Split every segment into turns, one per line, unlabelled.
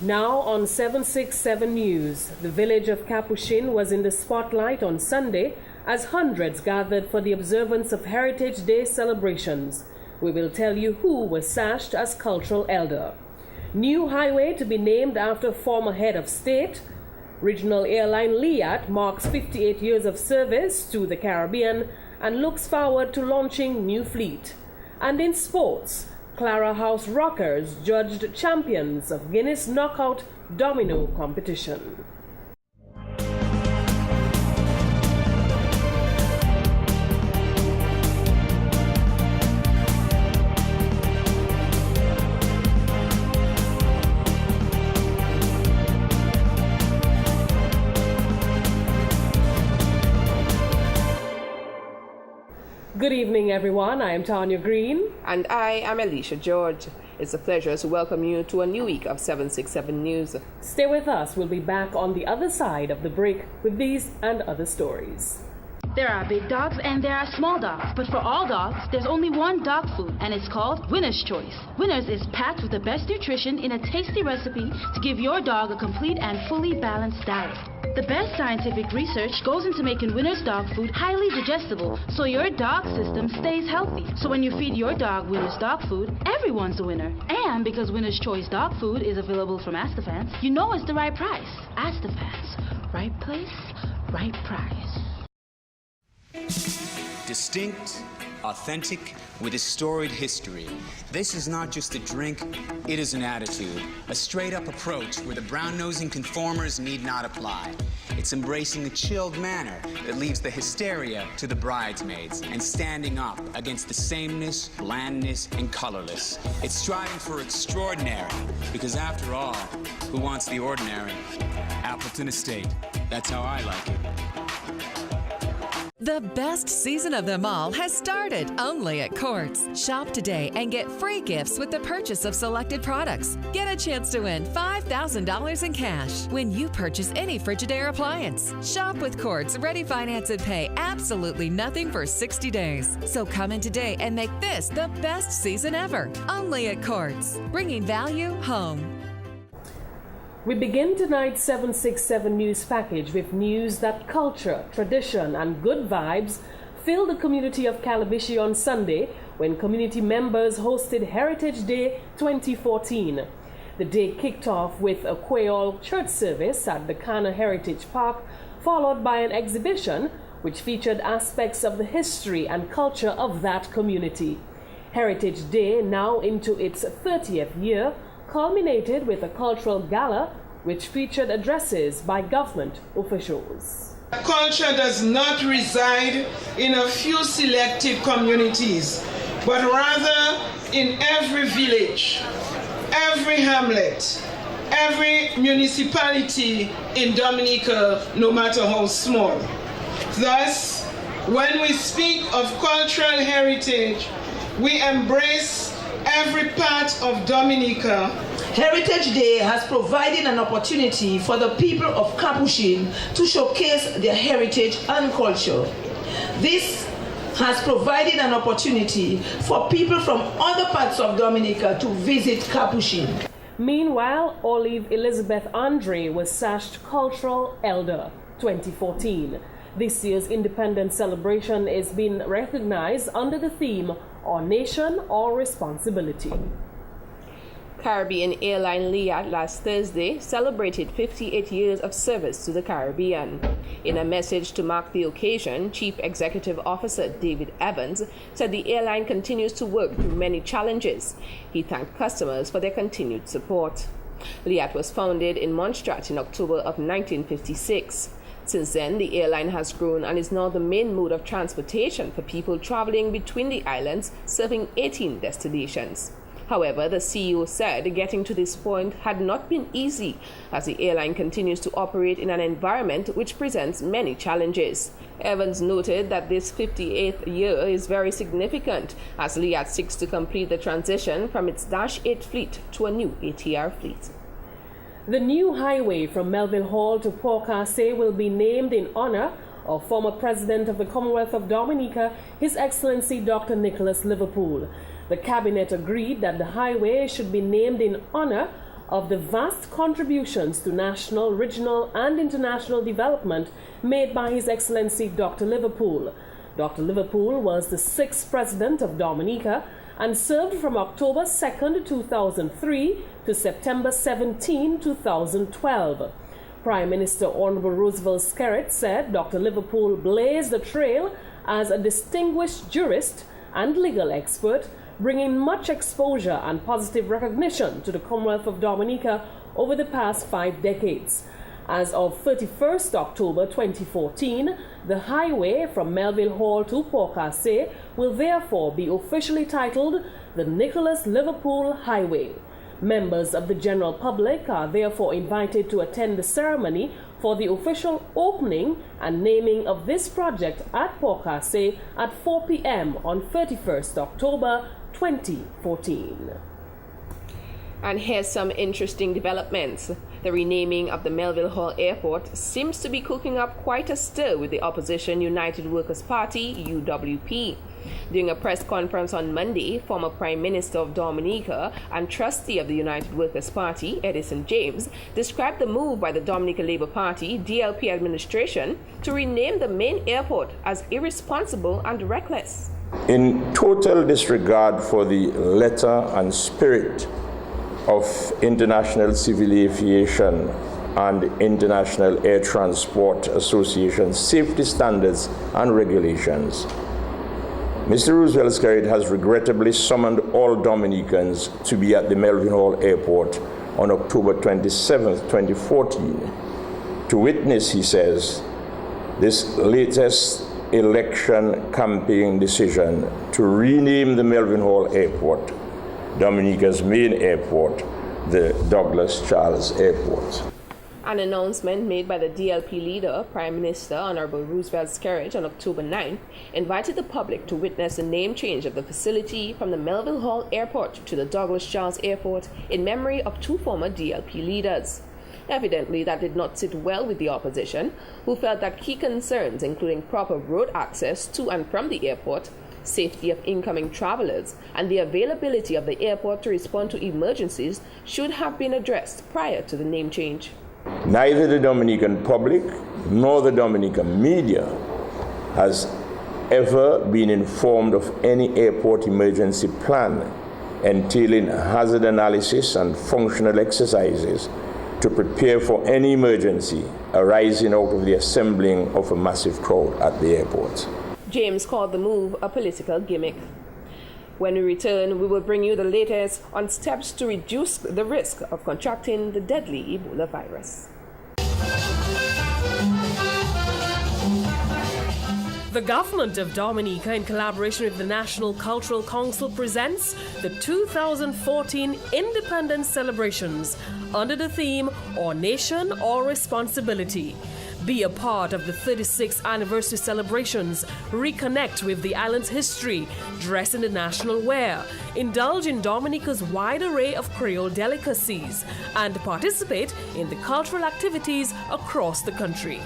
Now on 767 News, the village of Capuchin was in the spotlight on Sunday as hundreds gathered for the observance of Heritage Day celebrations. We will tell you who was sashed as cultural elder. New highway to be named after former head of state. Regional airline Liat marks 58 years of service to the Caribbean and looks forward to launching new fleet. And in sports, Clara House Rockers judged champions of Guinness Knockout Domino competition. Good evening, everyone. I am Tanya Green.
And I am Alicia George. It's a pleasure to welcome you to a new week of 767 News.
Stay with us. We'll be back on the other side of the break with these and other stories.
There are big dogs and there are small dogs, but for all dogs, there's only one dog food, and it's called Winner's Choice. Winner's is packed with the best nutrition in a tasty recipe to give your dog a complete and fully balanced diet. The best scientific research goes into making Winner's dog food highly digestible, so your dog system stays healthy. So when you feed your dog Winner's dog food, everyone's a winner. And because Winner's Choice dog food is available from Astafans, you know it's the right price. Astafans, right place, right price.
Distinct, authentic, with a storied history. This is not just a drink, it is an attitude. A straight-up approach where the brown-nosing conformers need not apply. It's embracing a chilled manner that leaves the hysteria to the bridesmaids and standing up against the sameness, blandness, and colorless. It's striving for extraordinary, because after all, who wants the ordinary? Appleton Estate. That's how I like it.
The best season of them all has started only at Courts. Shop today and get free gifts with the purchase of selected products. Get a chance to win $5,000 in cash when you purchase any Frigidaire appliance. Shop with Courts, ready finance and pay absolutely nothing for 60 days. So come in today and make this the best season ever. Only at Courts, bringing value home.
We begin tonight's 767 News package with news that culture, tradition, and good vibes filled the community of Calabishi on Sunday when community members hosted Heritage Day 2014. The day kicked off with a Creole church service at the Kana Heritage Park, followed by an exhibition which featured aspects of the history and culture of that community. Heritage Day, now into its 30th year, culminated with a cultural gala which featured addresses by government officials.
Culture does not reside in a few selected communities, but rather in every village, every hamlet, every municipality in Dominica, no matter how small. Thus, when we speak of cultural heritage, we embrace every part of Dominica.
Heritage Day has provided an opportunity for the people of Capuchin to showcase their heritage and culture. This has provided an opportunity for people from other parts of Dominica to visit Capuchin.
Meanwhile, Olive Elizabeth Andre was sashed Cultural Elder 2014. This year's independence celebration is being recognized under the theme Our Nation, Our Responsibility.
Caribbean airline Liat last Thursday celebrated 58 years of service to the Caribbean. In a message to mark the occasion, Chief Executive Officer David Evans said the airline continues to work through many challenges. He thanked customers for their continued support. Liat was founded in Montserrat in October of 1956. Since then, the airline has grown and is now the main mode of transportation for people traveling between the islands, serving 18 destinations. However, the CEO said getting to this point had not been easy, as the airline continues to operate in an environment which presents many challenges. Evans noted that this 58th year is very significant, as Liat seeks to complete the transition from its Dash 8 fleet to a new ATR fleet.
The new highway from Melville Hall to Port Carse will be named in honor of former President of the Commonwealth of Dominica, His Excellency Dr. Nicholas Liverpool. The cabinet agreed that the highway should be named in honor of the vast contributions to national, regional, and international development made by His Excellency Dr. Liverpool. Dr. Liverpool was the 6th President of Dominica and served from October 2, 2003 to September 17, 2012. Prime Minister Honorable Roosevelt Skerrit said Dr. Liverpool blazed a trail as a distinguished jurist and legal expert, bringing much exposure and positive recognition to the Commonwealth of Dominica over the past 5 decades. As of 31st October 2014, the highway from Melville Hall to Port Cartier will therefore be officially titled the Nicholas Liverpool Highway. Members of the general public are therefore invited to attend the ceremony for the official opening and naming of this project at Port Cartier at 4 p.m. on 31st October 2014.
And here's some interesting developments. The renaming of the Melville Hall Airport seems to be cooking up quite a stir with the opposition United Workers' Party, UWP. During a press conference on Monday, former Prime Minister of Dominica and trustee of the United Workers' Party, Edison James, described the move by the Dominica Labour Party, DLP administration, to rename the main airport as irresponsible and reckless.
In total disregard for the letter and spirit of International Civil Aviation and International Air Transport Association safety standards and regulations, Mr. Roosevelt Skerrit has regrettably summoned all Dominicans to be at the Melville Hall Airport on October 27, 2014, to witness, he says, this latest election campaign decision to rename the Melville Hall Airport, Dominica's main airport, the Douglas Charles Airport.
An announcement made by the DLP leader, Prime Minister Honorable Roosevelt Skerrit, on October 9 invited the public to witness the name change of the facility from the Melville Hall Airport to the Douglas Charles Airport in memory of 2 former DLP leaders. Evidently, that did not sit well with the opposition, who felt that key concerns, including proper road access to and from the airport, safety of incoming travelers, and the availability of the airport to respond to emergencies, should have been addressed prior to the name change.
Neither the Dominican public nor the Dominican media has ever been informed of any airport emergency plan entailing hazard analysis and functional exercises to prepare for any emergency arising out of the assembling of a massive crowd at the airport.
James called the move a political gimmick. When we return, we will bring you the latest on steps to reduce the risk of contracting the deadly Ebola virus.
The government of Dominica, in collaboration with the National Cultural Council, presents the 2014 Independence Celebrations under the theme Our Nation, Our Responsibility. Be a part of the 36th anniversary celebrations, reconnect with the island's history, dress in the national wear, indulge in Dominica's wide array of Creole delicacies, and participate in the cultural activities across the country.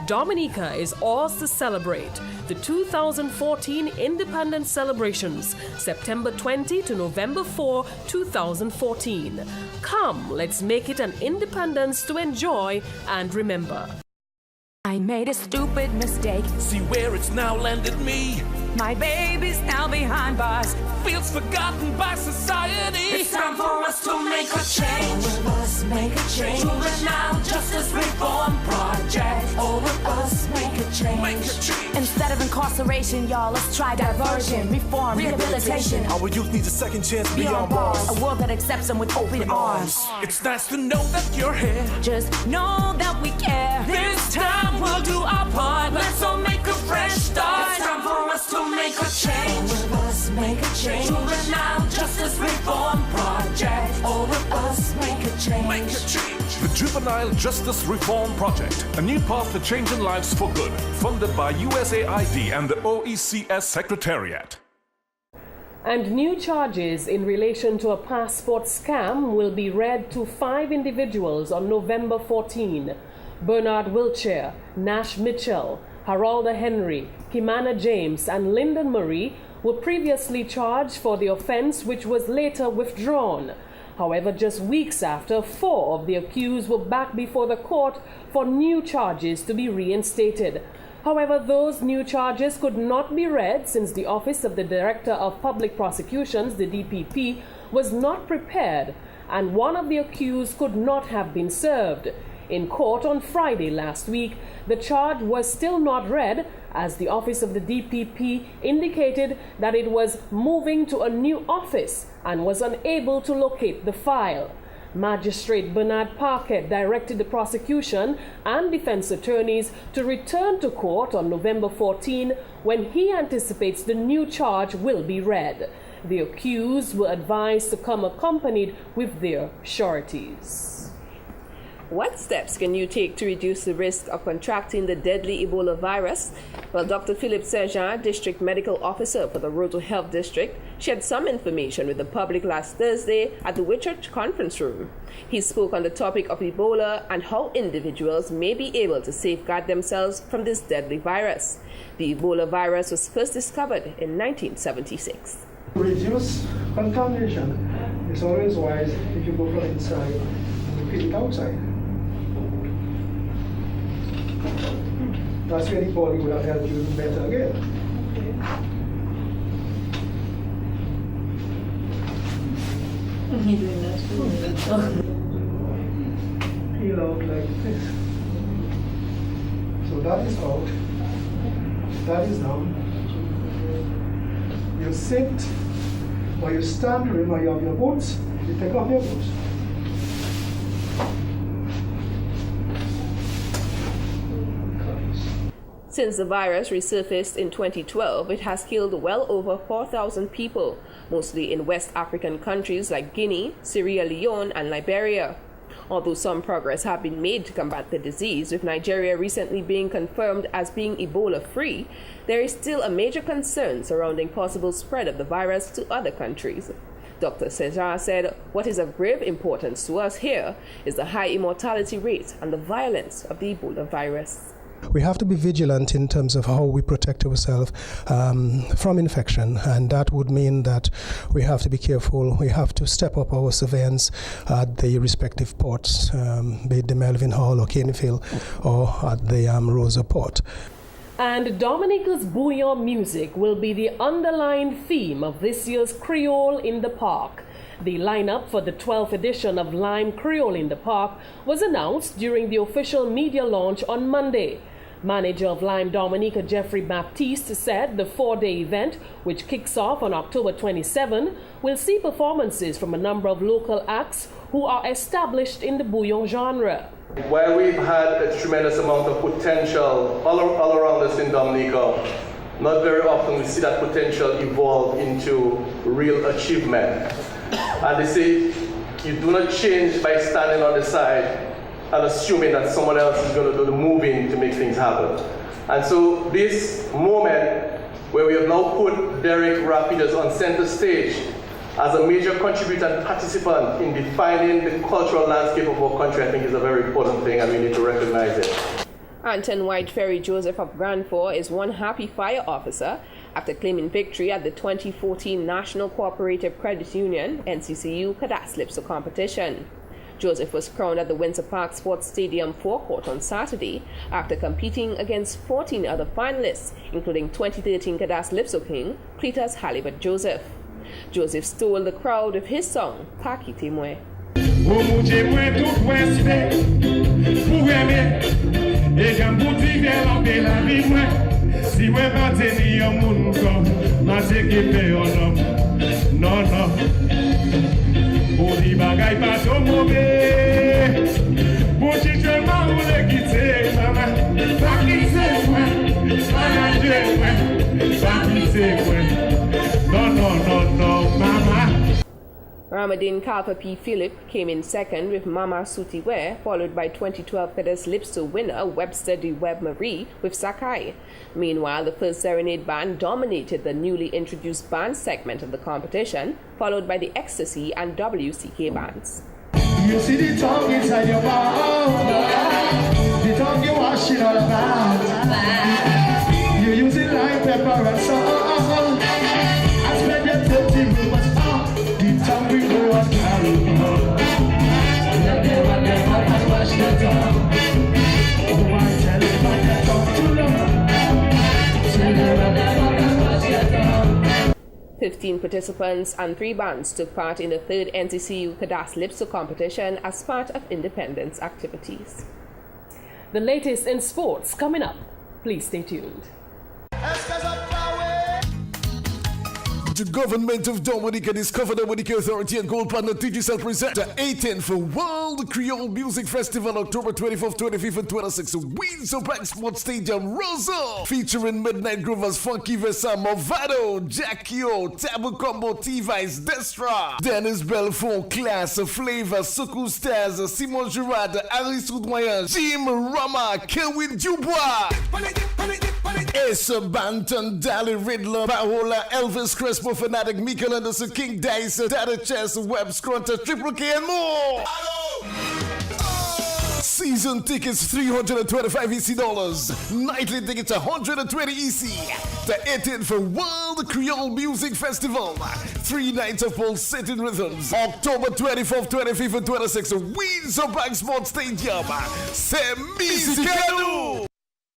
Dominica is ours to celebrate. The 2014 Independence Celebrations, September 20 to November 4, 2014. Come, let's make it an independence to enjoy and remember.
I made a stupid mistake.
See where it's now landed me.
My baby's now behind bars.
Feels forgotten by society.
It's time for us to make a change. All of us make a change. To the Now Justice Reform Project. All of us make a change.
Make a change.
Instead of incarceration, y'all, let's try diversion, reform, rehabilitation.
Our youth needs a second chance beyond bars.
A world that accepts them with open arms.
It's nice to know that you're here.
Just know that we care.
This time we'll do our part.
Let's all make a fresh start.
It's time for us to make a change.
All of us make a change. To the Now Justice Reform Project. All of us make a change.
Make a change. The Juvenile Justice Reform Project. A new path to changing lives for good. Funded by USAID and the OECS Secretariat.
And new charges in relation to a passport scam will be read to 5 individuals on November 14. Bernard Wiltshire, Nash Mitchell, Harolda Henry, Kimana James, and Lyndon Marie were previously charged for the offense, which was later withdrawn. However, just weeks after, 4 of the accused were back before the court for new charges to be reinstated. However, those new charges could not be read since the Office of the Director of Public Prosecutions, the DPP, was not prepared, and one of the accused could not have been served. In court on Friday last week, the charge was still not read, as the Office of the DPP indicated that it was moving to a new office and was unable to locate the file. Magistrate Bernard Parkett directed the prosecution and defense attorneys to return to court on November 14 when he anticipates the new charge will be read. The accused were advised to come accompanied with their sureties.
What steps can you take to reduce the risk of contracting the deadly Ebola virus? Well, Dr. Philippe Saint-Jean, District Medical Officer for the Roto Health District, shared some information with the public last Thursday at the Whitchurch Conference Room. He spoke on the topic of Ebola and how individuals may be able to safeguard themselves from this deadly virus. The Ebola virus was first discovered in 1976.
Reduce contamination. It's always wise if you go from inside to put it outside. That's where the body would have helped you better again. Peel out like this. So that is out. That is down. You sit or you stand, remember you have your boots, you take off your boots.
Since the virus resurfaced in 2012, it has killed well over 4,000 people, mostly in West African countries like Guinea, Sierra Leone, and Liberia. Although some progress has been made to combat the disease, with Nigeria recently being confirmed as being Ebola-free, there is still a major concern surrounding possible spread of the virus to other countries. Dr. Saint-Jean said, what is of grave importance to us here is the high immortality rate and the violence of the Ebola virus.
We have to be vigilant in terms of how we protect ourselves from infection, and that would mean that we have to be careful. We have to step up our surveillance at the respective ports, be it the Melvin Hall or Caneyfield or at the Rosa port.
And Dominica's bouillon music will be the underlying theme of this year's Creole in the Park. The lineup for the 12th edition of Lime Creole in the Park was announced during the official media launch on Monday. Manager of Lime Dominica, Jeffrey Baptiste, said the 4-day event, which kicks off on October 27, will see performances from a number of local acts who are established in the bouillon genre.
While we've had a tremendous amount of potential all around us in Dominica, not very often we see that potential evolve into real achievement. And they say you do not change by standing on the side and assuming that someone else is going to do the moving to make things happen. And so this moment where we have now put Derek Rapidas on center stage as a major contributor and participant in defining the cultural landscape of our country, I think is a very important thing, and we need to recognize it.
Anton White Ferry Joseph of Grandfort is one happy fire officer after claiming victory at the 2014 National Cooperative Credit Union NCCU Cadasslipso competition. Joseph was crowned at the Windsor Park Sports Stadium forecourt on Saturday after competing against 14 other finalists, including 2013 Cadasslipso King Cletus Halibut Joseph. Joseph stole the crowd with his song, Pakite Mwe. Ramadine Kalpa P. Philip came in second with Mama Sutiwe, followed by 2012 Cadasslipso winner Webster de Web Marie with Sakai. Meanwhile, the first serenade band dominated the newly introduced band segment of the competition, followed by the Ecstasy and WCK bands.
You see the tongue inside your mouth, the tongue you wash it all about. You use it like pepper and salt. I spend your 30 rumors, the tongue we go and carry on.
15 participants and 3 bands took part in the 3rd NCCU Cadasslipso competition as part of Independence activities.
The latest in sports coming up. Please stay tuned.
The government of Dominica discovered Dominica Authority and Gold Partner Digicel present the 18th World Creole Music Festival, October 24th, 25th, and 26th, Windsor Bank Sports Stadium, Roseau, featuring Midnight Groovers, Funky Vesa, Movado, Jackio, Tabu Combo, T-Vice, Destra, Dennis Belfort, Class, Flavor, Suku Stars, Simon Girard, Harry Soudoyen, Jim Rama, Kelvin Dubois, Ace Banton, Dali Riddler, Paola, Elvis Crespo, Fanatic, Michael Anderson, King Dice, Data Chess, Web Scrunter, Triple K, and more. Season tickets $325 EC. Nightly tickets $120 EC. The 18th World Creole Music Festival. 3 nights of pulsating rhythms. October 24th, 25th, and 26th. Windsor Bank Sports Stadium. C'est Musicano.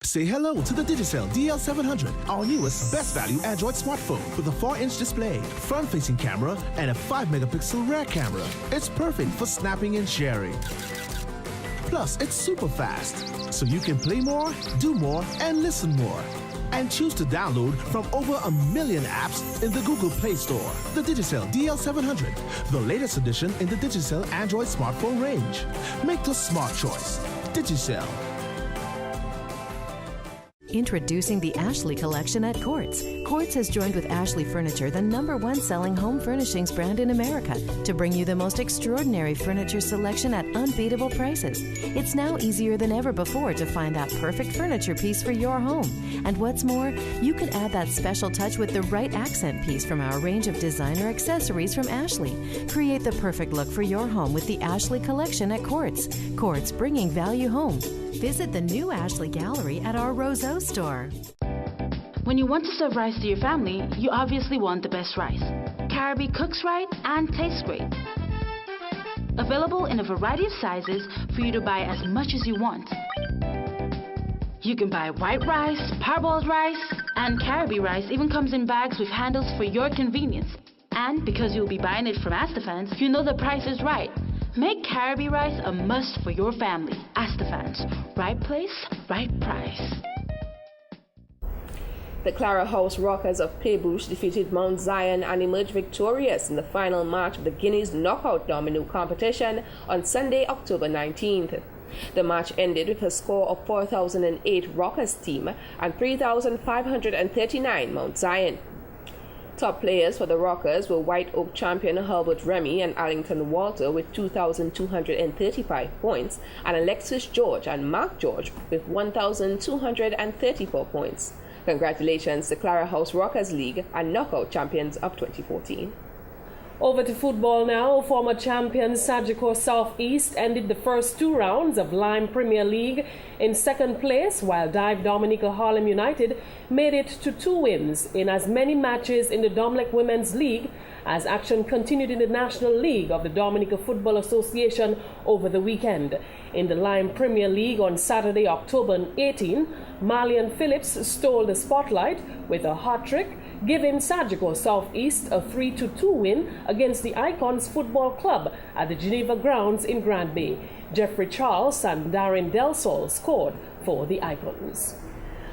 Say hello to the Digicel DL700, our newest best value Android smartphone with a 4-inch display, front-facing camera, and a 5-megapixel rear camera. It's perfect for snapping and sharing. Plus, it's super fast, so you can play more, do more, and listen more. And choose to download from over 1 million apps in the Google Play Store. The Digicel DL700, the latest addition in the Digicel Android smartphone range. Make the smart choice. Digicel.
Introducing the Ashley Collection at Quartz. Quartz has joined with Ashley Furniture, the #1 selling home furnishings brand in America, to bring you the most extraordinary furniture selection at unbeatable prices. It's now easier than ever before to find that perfect furniture piece for your home. And what's more, you can add that special touch with the right accent piece from our range of designer accessories from Ashley. Create the perfect look for your home with the Ashley Collection at Quartz. Quartz, bringing value home. Visit the new Ashley Gallery at our Roseau store.
When you want to serve rice to your family, you obviously want the best rice. Caribbean cooks right and tastes great. Available in a variety of sizes for you to buy as much as you want. You can buy white rice, parboiled rice, and Caribbean rice even comes in bags with handles for your convenience. And because you'll be buying it from Astafans, you know the price is right. Make Caribbean rice a must for your family. Astafans, right place, right price.
The Clara House Rockers of Playbush defeated Mount Zion and emerged victorious in the final match of the Guineas Knockout Domino competition on Sunday, October 19th. The match ended with a score of 4,008 Rockers team and 3,539 Mount Zion. Top players for the Rockers were White Oak champion Herbert Remy and Allington Walter with 2,235 points, and Alexis George and Mark George with 1,234 points. Congratulations to Clara House Rockers League and knockout champions of 2014.
Over to football now. Former champion Sagicor Southeast ended the first 2 rounds of Lime Premier League in second place, while Dive Dominica Harlem United made it to 2 wins in as many matches in the Domlec Women's League as action continued in the National League of the Dominica Football Association over the weekend. In the Lime Premier League on Saturday, October 18, Marlian Phillips stole the spotlight with a hat-trick, giving Sagicor Southeast a 3-2 win against the Icons Football Club at the Geneva grounds in Grand Bay. Jeffrey Charles and Darren Delsol scored for the Icons.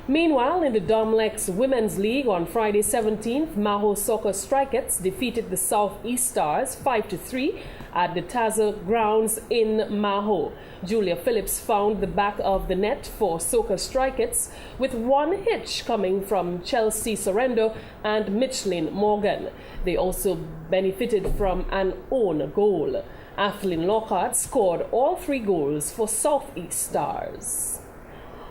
Meanwhile, in the Domlec's Women's League on Friday 17th, Maho Soccer Strikettes defeated the Southeast Stars 5-3 at the Taza grounds in Maho. Julia Phillips found the back of the net for Soccer Strikettes, with one hitch coming from Chelsea Sorrento and Micheline Morgan. They also benefited from an own goal. Athlin Lockhart scored all 3 goals for Southeast Stars.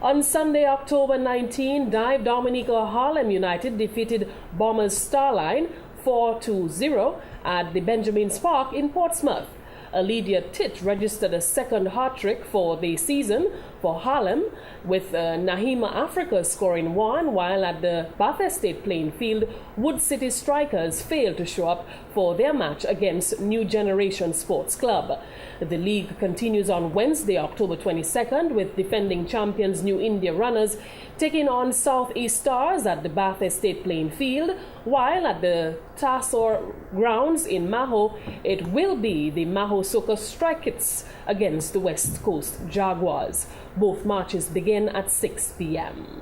On Sunday, October 19, Dive Dominica Harlem United defeated Bombers Starline 4-0 at the Benjamin's Park in Portsmouth. Lydia Titt registered a second hat-trick for the season for Harlem, with Nahima Africa scoring 1, while at the Bath Estate playing field, Wood City Strikers failed to show up for their match against New Generation Sports Club. The league continues on Wednesday, October 22nd, with defending champions New India Runners taking on Southeast Stars at the Bath Estate playing field, while at the Tarsor grounds in Maho, it will be the Maho Soka Strikers against the West Coast Jaguars. Both matches begin at 6 p.m.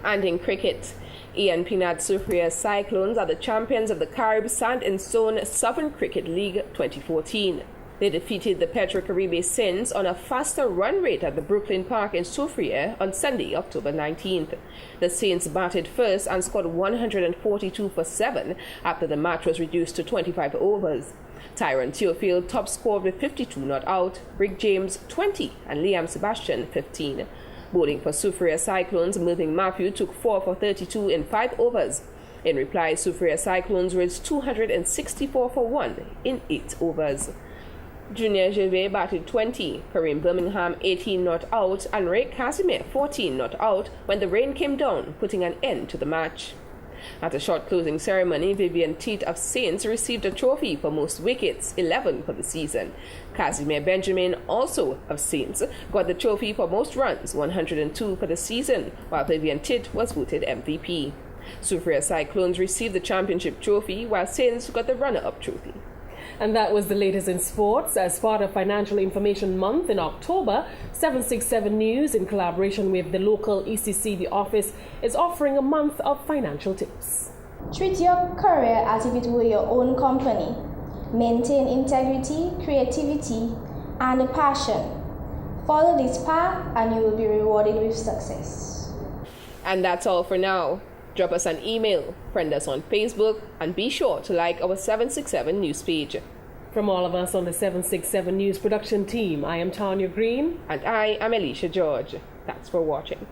And in cricket, Ian Pinat Soufriere Cyclones are the champions of the Carib Sand and Stone Southern Cricket League 2014. They defeated the Petro-Caribe Saints on a faster run rate at the Brooklyn Park in Soufriere on Sunday, October 19th. The Saints batted first and scored 142 for 7 after the match was reduced to 25 overs. Tyrone Theophile top scored with 52 not out, Rick James 20 and Liam Sebastian 15. Bowling for Soufriere Cyclones, Mervyn Matthew took 4 for 32 in 5 overs. In reply, Soufriere Cyclones raised 264 for 1 in 8 overs. Junior Gervais batted 20, Kareem Birmingham 18 not out, and Ray Casimir 14 not out when the rain came down, putting an end to the match. At a short closing ceremony, Vivian Teat of Saints received a trophy for most wickets, 11 for the season. Casimir Benjamin, also of Saints, got the trophy for most runs, 102 for the season, while Vivian Teat was voted MVP. Soufriere Cyclones received the championship trophy, while Saints got the runner-up trophy.
And that was the latest in sports. As part of Financial Information Month in October, 767 News, in collaboration with the local ECCB office, is offering a month of financial tips.
Treat your career as if it were your own company. Maintain integrity, creativity, and a passion. Follow this path and you will be rewarded with success.
And that's all for now. Drop us an email, friend us on Facebook, and be sure to like our 767 News page.
From all of us on the 767 News production team, I am Tanya Green.
And I am Alicia George. Thanks for watching.